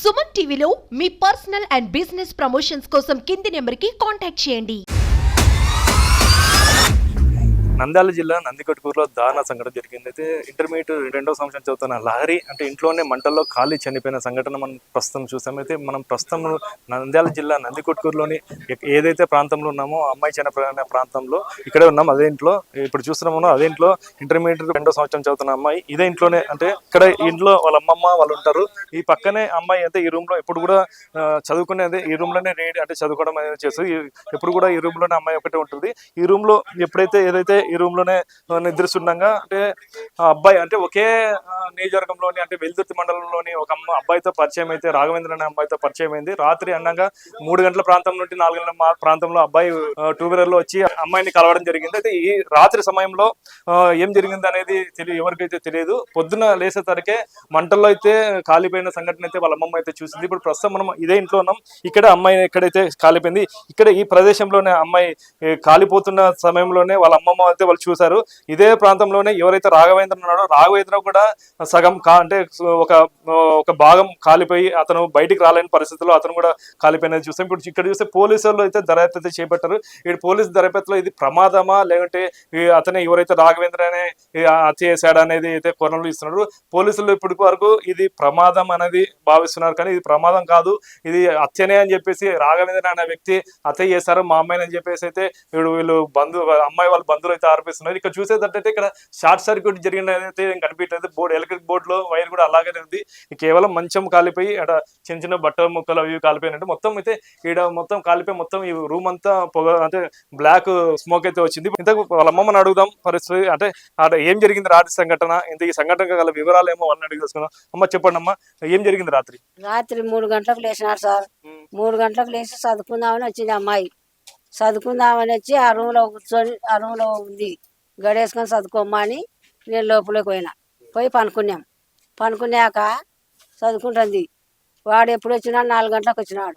సుమన్ టీవీలో మీ personal and business promotions కోసం కింది నెంబర్కి కాంటాక్ట్ చేయండి. నంద్యాల జిల్లా నందికొట్కూరులో దారుణ సంఘటన జరిగింది. అయితే ఇంటర్మీడియట్ 2వ సంవత్సరం చదువుతున్న లహరి అంటే ఇంట్లోనే మంటల్లో కాలి చనిపోయిన సంఘటన మనం ప్రస్తుతం చూసాం. అయితే మనం ప్రస్తుతం నంద్యాల జిల్లా నందికొట్కూరులోని ఏదైతే ప్రాంతంలో ఉన్నామో అమ్మాయి చనిపోయిన ప్రాంతంలో ఇక్కడే ఉన్నాం. అదే ఇంట్లో ఇప్పుడు చూస్తున్నామో అదే ఇంట్లో ఇంటర్మీడియట్ 2వ సంవత్సరం చదువుతున్న అమ్మాయి ఇదే ఇంట్లోనే అంటే ఇక్కడ ఇంట్లో వాళ్ళ అమ్మమ్మ వాళ్ళు ఉంటారు. ఈ పక్కనే అమ్మాయి అయితే ఈ రూమ్ లో ఎప్పుడు కూడా చదువుకునేది ఈ రూమ్ లోనే అంటే చదువుకోవడం అనేది చేస్తుంది. ఎప్పుడు కూడా ఈ రూమ్ లోనే అమ్మాయి ఒకటే ఉంటుంది. ఈ రూమ్ లో ఎప్పుడైతే ఏదైతే ఈ రూమ్ లోనే నిద్రిస్తుండగా అంటే ఆ అబ్బాయి అంటే ఒకే నియోజకవర్గంలోని అంటే వెల్దుర్తి మండలంలోని ఒక అబ్బాయితో పరిచయం అయితే రాఘవేంద్ర అనే అబ్బాయితో పరిచయం అయింది. రాత్రి అనగా 3 గంటల ప్రాంతం నుండి 4 గంటల ప్రాంతంలో అబ్బాయి 2 వీలర్ లో వచ్చి అమ్మాయిని కలవడం జరిగింది. అయితే ఈ రాత్రి సమయంలో ఏం జరిగింది అనేది ఎవరికైతే తెలియదు. పొద్దున లేసేసరికే మంటల్లో అయితే కాలిపోయిన సంఘటన అయితే వాళ్ళ అమ్మమ్మ అయితే చూసింది. ఇప్పుడు ప్రస్తుతం మనం ఇదే ఇంట్లో ఉన్నాం. ఇక్కడ అమ్మాయి ఎక్కడైతే కాలిపోయింది ఇక్కడ ఈ ప్రదేశంలోనే అమ్మాయి కాలిపోతున్న సమయంలోనే వాళ్ళ అమ్మమ్మ అయితే వాళ్ళు చూశారు. ఇదే ప్రాంతంలోనే ఎవరైతే రాఘవేంద్ర ఉన్నాడో రాఘవేంద్ర కూడా సగం అంటే ఒక భాగం కాలిపోయి అతను బయటికి రాలేని పరిస్థితుల్లో అతను కూడా కాలిపోయినది చూస్తాం. ఇప్పుడు ఇక్కడ చూస్తే పోలీసులు అయితే దర్యాప్తు అయితే చేపట్టారు. ఇక్కడ పోలీసు దర్యాప్తులో ఇది ప్రమాదమా లేదంటే అతనే ఎవరైతే రాఘవేంద్ర అనే హత్య చేశాడు అనేది అయితే కొనలు ఇస్తున్నారు. పోలీసులు ఇప్పటి వరకు ఇది ప్రమాదం అనేది భావిస్తున్నారు. కానీ ఇది ప్రమాదం కాదు, ఇది హత్యనే అని చెప్పేసి రాఘవేంద్ర అనే వ్యక్తి హత్య చేశారు మా అమ్మాయిని అని చెప్పేసి అయితే వీళ్ళు అమ్మాయి వాళ్ళ బంధువులు అయితే ఆరోపిస్తున్నారు. ఇక్కడ చూసేటట్టయితే ఇక్కడ షార్ట్ సర్క్యూట్ జరిగినదైతే కనిపించలేదు. ఎలక్ట్రిక్ బోర్డులో వైర్ కూడా అలాగే ఉంది. కేవలం మంచం కాలిపోయి అక్కడ చిన్న చిన్న బట్టల ముక్కలు అవి కాలిపోయినట్టు మొత్తం అయితే ఈడ మొత్తం కాలిపోయి మొత్తం ఈ రూమ్ అంతా పొగ అంటే బ్లాక్ స్మోక్ అయితే వచ్చింది. ఇంతకు వాళ్ళ అమ్మమ్మని అడుగుదాం పరిస్థితి అంటే అక్కడ ఏం జరిగింది రాత్రి సంఘటన, ఇంత ఈ సంఘటన గల వివరాలు ఏమో వాళ్ళని అడిగి తెలుసుకున్నాం. అమ్మ చెప్పండి అమ్మా, ఏం జరిగింది రాత్రి? 3 గంటలకు లేచినారు సార్. 3 గంటలకు లేచి చదువుకుందామని వచ్చింది అమ్మాయి. చదువుకుందామని వచ్చి ఆ రూమ్ లో కూర్చొని ఆ రూమ్ లో ఉంది గడేసుకొని చదువుకోమ్మా అని నేను లోపలికి పోయి పనుకున్నాక చదువుకుంటుంది. వాడు ఎప్పుడు వచ్చినా 4 గంటలకు వచ్చినాడు.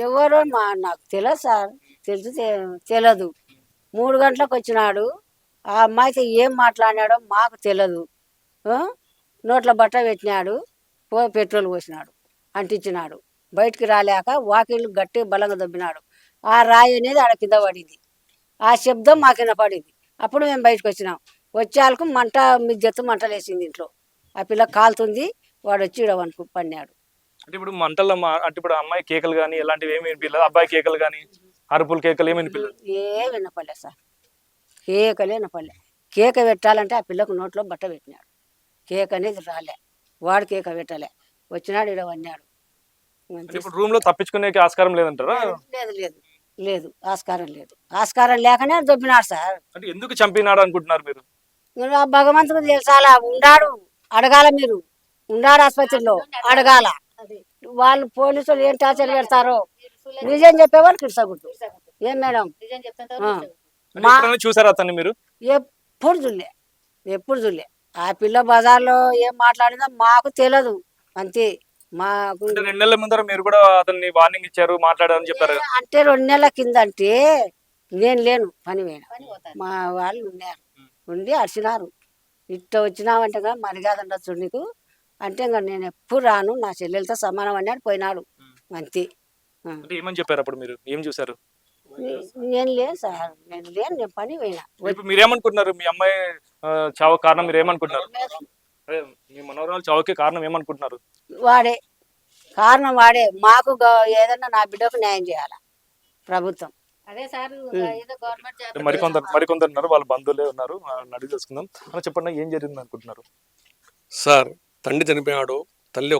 ఎవరో నాకు తెలియదు సార్, తెలియదు. 3 గంటలకు వచ్చినాడు. ఆ అమ్మాయితో ఏం మాట్లాడినాడో మాకు తెలియదు. నోట్ల బట్ట పెట్టినాడు, పెట్రోల్ పోసినాడు, అంటించినాడు. బయటికి రాలేక వాకిళ్ళు గట్టి బలంగా దొబ్బినాడు. ఆ రాయి అనేది ఆడ కింద పడింది. ఆ శబ్దం మా కింద పడింది. అప్పుడు మేము బయటకు వచ్చినాం. వచ్చేళ్ళకు మంట మిద్దెత్తు మంటలు వేసింది ఇంట్లో. ఆ పిల్ల కాలుతుంది. వాడు వచ్చి ఇడవనుకు పడినాడు. అంటే ఇప్పుడు మంటల్లో అంటే ఇప్పుడు అమ్మాయి కేకలు కానీ ఎలాంటివి ఏమి వినిపించలేదు, అబ్బాయి కేకలు కానీ అరుపులు కేకలు ఏమి వినిపించలేదు. ఏం వినపడలే సార్, కేకలే వినపడలే. కేక పెట్టాలంటే ఆ పిల్లకు నోట్లో బట్ట పెట్టినాడు. కేక అనేది రాలే, వాడు కేక పెట్టలే. వచ్చినాడు ఇడవన్నాడు. రూమ్ లో తప్పించుకునే ఆస్కారం లేదంటారా? లేదు లేదు, ఆస్కారం లేదు. ఆస్కారం లేకనే దొబ్బినాడు సార్. అంటే ఎందుకు చంపినాడు అనుకుంటున్నారు మీరు? భగవంతుడు తెలుసాలా, ఉన్నాడు అడగాల. మీరు ఉన్నాడు ఆసుపత్రిలో అడగాల. వాళ్ళు పోలీసులు ఏం టార్చర్ పెడతారో నిజం చెప్పేవాళ్ళు కిడ్సగుడ్డు. ఏం మేడం చూసారా అతన్ని మీరు? ఎప్పుడు చూడలే. ఆ పిల్ల బజార్లో ఏం మాట్లాడిందో మాకు తెలియదు అంతే. మాకు 2 నెలల ముందర మీరు కూడా అతన్ని వార్నింగ్ ఇచ్చారు, మాట్లాడారని చెప్పారు. అంటే 2 నెలల కింద అంటే నేను లేను, పని పోయినా. మా వాళ్ళు ఉన్నారు, ఉండి అరిచినారు. ఇట్ట వచ్చినావంటే కదా మరిగాదండొచ్చు నీకు అంటే ఇంకా నేను ఎప్పుడు రాను, నా చెల్లెలతో సమానం అన్నాడు. పోయినాడు అంతే. ఏమని చెప్పారు అప్పుడు? మీరు ఏం చూసారు? నేను లేను సార్, నేను పని పోయినా. మీరేమనుకుంటున్నారు? మీ అమ్మాయి చావు కారణం మీరు ఏమనుకుంటున్నారు? మీ మనోరాలు చావుకి కారణం ఏమనుకుంటున్నారు? వాడే కారణం, వాడే. మాకు ఏదన్నా నా బిడ్డకు న్యాయం చేయాలా ప్రభుత్వం. అదే సార్, మరికొందరు ఉన్నారు, వాళ్ళ బంధువులే ఉన్నారు, అడిగి తెలుసుకుందాం. అలా చెప్పండి, ఏం జరిగింది అనుకుంటున్నారు? సార్, తండ్రి చనిపోయాడు.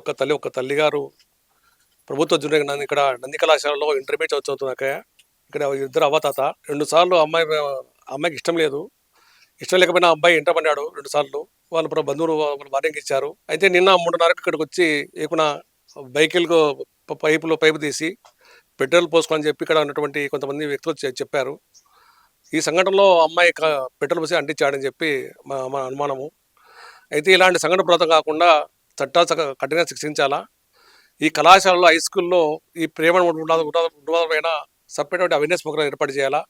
ఒక తల్లి గారు ప్రభుత్వ జూనియర్ ఇక్కడ నంది కళాశాలలో ఇంటర్మీడియట్ చదువుతున్నాక ఇక్కడ 2 అవ్వతాత 2 సార్లు అమ్మాయికి ఇష్టం లేకపోయినా అబ్బాయి ఇంట పడ్డాడు 2 సార్లు. వాళ్ళ బంధువులు వార్నింగ్ ఇచ్చారు. అయితే నిన్న 3:30కి ఇక్కడికి వచ్చి ఏకున్నా బైకులకు పైపు తీసి పెట్రోల్ పోసుకోని చెప్పి ఇక్కడ ఉన్నటువంటి కొంతమంది వ్యక్తులు చెప్పారు. ఈ సంఘటనలో అమ్మాయి పెట్రోల్ పోసి అంటించాడని చెప్పి మా అనుమానము. అయితే ఇలాంటి సంఘటన ప్రాంతం కాకుండా చట్టాలు కఠినంగా శిక్షించాలా. ఈ కళాశాలలో హై స్కూల్లో ఈ ప్రేమ ఉన్నదమైన సపరేట్ అవేర్నెస్ ప్రోగ్రాం ఏర్పాటు చేయాలా.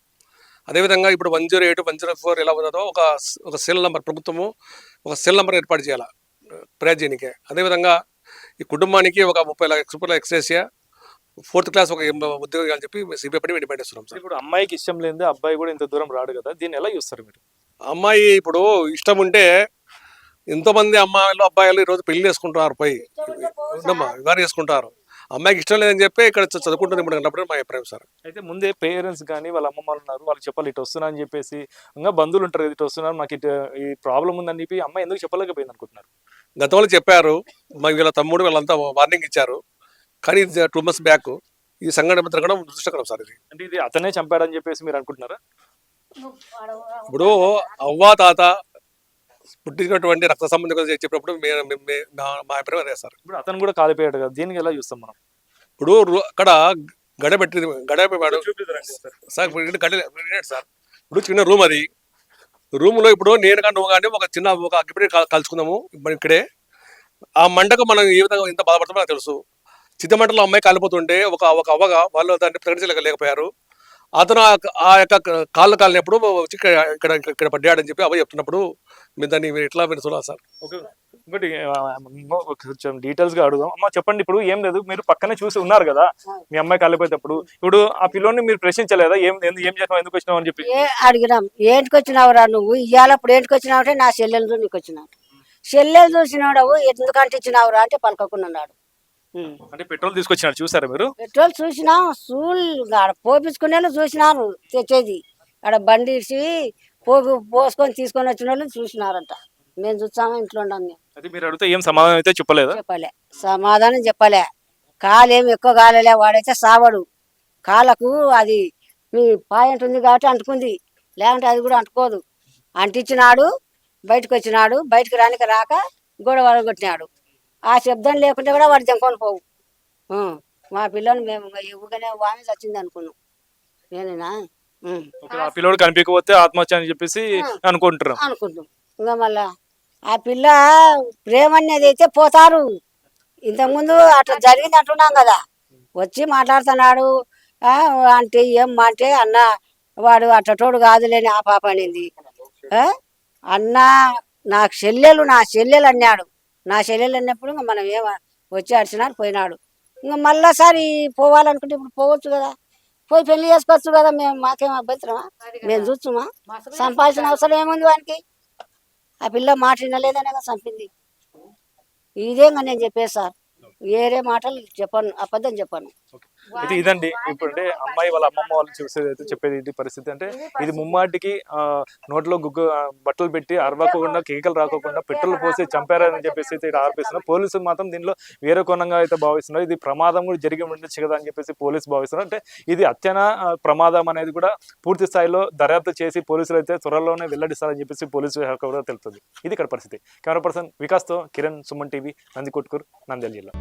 అదేవిధంగా ఇప్పుడు 108, 104 ఎలా ఉన్నదో ఒక సెల్ నెంబర్ ప్రభుత్వము ఒక సెల్ నెంబర్ ఏర్పాటు చేయాలా ఫిర్యాదు చేయడానికే. అదేవిధంగా ఈ కుటుంబానికి ఒక 30 లక్షల రూపాయల ఎక్స్‌గ్రేషియా 4th క్లాస్ ఒక ఉద్యోగం అని చెప్పి సిబిఐ పడి డిమాండ్ చేస్తున్నాం సార్. ఇప్పుడు అమ్మాయికి ఇష్టం లేనిదే అబ్బాయి కూడా ఇంత దూరం రాడు కదా, దీన్ని ఎలా చూస్తారు మీరు? అమ్మాయి ఇప్పుడు ఇష్టం ఉంటే ఎంతోమంది అమ్మాయిలు అబ్బాయిలు ఈరోజు పెళ్లి చేసుకుంటున్నారు, పోయి ఉండమ్మా వివాహం చేసుకుంటారు. అమ్మాయికి ఇష్టం లేదని చెప్పి ఇక్కడ చదువుకుంటుంది ఇప్పుడు అన్నప్పుడు మా అభిప్రాయం సార్. అయితే ముందే పేరెంట్స్ కానీ వాళ్ళ అమ్మమ్మ వాళ్ళు ఉన్నారు, వాళ్ళు చెప్పాలి ఇటు వస్తున్నా అని చెప్పేసి, ఇంకా బంధువులు ఉంటారు ఇటు వస్తున్నారు నాకు ఇటు ఈ ప్రాబ్లం ఉందని చెప్పి అమ్మాయి ఎందుకు చెప్పలేకపోయింది అనుకుంటున్నారు? గతంలో చెప్పారు, మరి వీళ్ళ తమ్ముడు వీళ్ళంతా వార్నింగ్ ఇచ్చారు, కానీ 2 months బ్యాక్ ఈ సంఘటన జరగడం దుష్టకరం సార్. ఇది అంటే ఇది అతనే చంపాడని చెప్పేసి మీరు అనుకుంటున్నారా? ఇప్పుడు అవ్వ తాత పుట్టినటువంటి రక్త సంబంధం గురించి చెప్పినప్పుడు మా అభిప్రాయం అదే సార్. ఇప్పుడు అతను కూడా కాలిపోయాడు కదా, దీనికి ఎలా చూస్తాం మనం? ఇప్పుడు అక్కడ గడపెట్టాడు సార్. సార్ ఇప్పుడు చిన్న రూమ్, అది రూమ్లో ఇప్పుడు నేను కానీ నువ్వు కానీ ఒక చిన్న ఒక అగ్గిపెట్టి కలుసుకుందాము ఇప్పుడు ఇక్కడే. ఆ మంటకు మనం ఏ విధంగా ఎంత బాధపడతామో నాకు తెలుసు. చిత్తమంటలో అమ్మాయి కాలిపోతుంటే ఒక అవ్వగా వాళ్ళు దాన్ని ప్రకటించలేకపోయారు. అతను ఆ యొక్క కాళ్ళు కాలినప్పుడు వచ్చి ఇక్కడ పడ్డాడని చెప్పి అవ్వ చెప్తున్నప్పుడు మీరు దాన్ని ఎట్లా చూడాలి సార్? ఓకే, ఇంకోటి కొంచెం డీటెయిల్స్ గా అడుగుదాం. అమ్మ చెప్పండి, ఇప్పుడు ఏం లేదు, మీరు పక్కనే చూసి ఉన్నారు కదా మీ అమ్మాయి కాలిపోయేటప్పుడు, ఇప్పుడు ఆ పిల్లోని మీరు ప్రశ్నించలేదా ఏం చేసినావు, ఎందుకు వచ్చినావు అని చెప్పి? అడిగినాం, ఏంటికి వచ్చినావురా నువ్వు ఇయ్యాలప్పుడు ఏంటికి వచ్చినావు అంటే నా చెల్లెలు నీకు వచ్చినావు, చెల్లెలు చూసినావు ఎందుకంటే ఇచ్చినావురా అంటే పలకకున్నాడు. అంటే పెట్రోల్ తీసుకొచ్చినాడు చూసారా మీరు? పెట్రోల్ చూసినా ఆడ పోపించుకునే వాళ్ళు చూసినారు, తెచ్చేది ఆడ బండి ఇచ్చి పోసుకొని తీసుకొని వచ్చిన వాళ్ళు చూసినారంట. మేము చూసాము, ఇంట్లో ఉన్నాం మేము. అది మీరు అడిగితే ఏం సమాధానం అయితే చెప్పలేదా? చెప్పలే, సమాధానం చెప్పలే. కాలేం ఎక్కువ కాలలే, వాడైతే సావడు. కాళ్ళకు అది మీ పాయింట్ ఉంది కాబట్టి అంటుకుంది, లేకుంటే అది కూడా అంటుకోదు. అంటించినాడు, బయటకు వచ్చినాడు, బయటకు రానికి రాక గొడవ కొట్టినాడు. ఆ శబ్దం లేకుంటే కూడా వాడు జంకొని పోవు. మా పిల్లని మేము ఇవ్వగానే వామి చచ్చింది అనుకున్నాం. నేనేనా ఆ పిల్లోడు కనిపించకపోతే ఆత్మహత్య అని చెప్పేసి అనుకుంటున్నాం. ఇంకా మళ్ళా ఆ పిల్ల ప్రేమ అనేది అయితే పోతారు. ఇంతకుముందు అట్లా జరిగింది అంటున్నాం కదా, వచ్చి మాట్లాడుతున్నాడు అంటే ఏం అంటే అన్న వాడు అట్టటోడు కాదులేని ఆ పాప అనింది. అన్న నా చెల్లెలు అన్నాడు. నా చెల్లెలు అన్నప్పుడు ఇంకా మనం ఏమ వచ్చి అడిచినాడు, పోయినాడు. ఇంకా మళ్ళాసారి పోవాలనుకుంటే ఇప్పుడు పోవచ్చు కదా, పోయి పెళ్లి చేసుకోవచ్చు కదా. మాకేం అభ్యంతరమా? మేము చూస్తుమా? సంపాదించిన అవసరం ఏముంది వానికి? ఆ పిల్ల మాట వినలేదనే కదా చంపింది. ఇదేగా నేను చెప్పేది సార్, వేరే మాటలు చెప్పను, అబద్ధం చెప్పను. అయితే ఇదండి ఇప్పుడు అంటే అమ్మాయి వాళ్ళ అమ్మమ్మ వాళ్ళు చూసేది అయితే చెప్పేది ఇది పరిస్థితి. అంటే ఇది ముమ్మాటికి నోట్లో బట్టలు పెట్టి అరవకుండా కేకలు రాకోకుండా పెట్రోల్ పోసి చంపారని చెప్పేసి అయితే ఇక్కడ ఆరోపిస్తున్నారు. పోలీసులు మాత్రం దీనిలో వేరే కోణంగా అయితే భావిస్తున్నారు. ఇది ప్రమాదం కూడా జరిగి ఉండొచ్చు కదా అని చెప్పేసి పోలీసు భావిస్తున్నారు. అంటే ఇది అత్యన ప్రమాదం అనేది కూడా పూర్తి స్థాయిలో దర్యాప్తు చేసి పోలీసులు అయితే త్వరలోనే వెల్లడిస్తారని చెప్పేసి పోలీసు శాఖ కూడా తెలుస్తుంది. ఇది ఇక్కడ పరిస్థితి. కెమెరా పర్సన్ వికాస్తో కిరణ్, సుమన్ టీవీ, నందికొట్కూరు, నంద్యాల జిల్లా.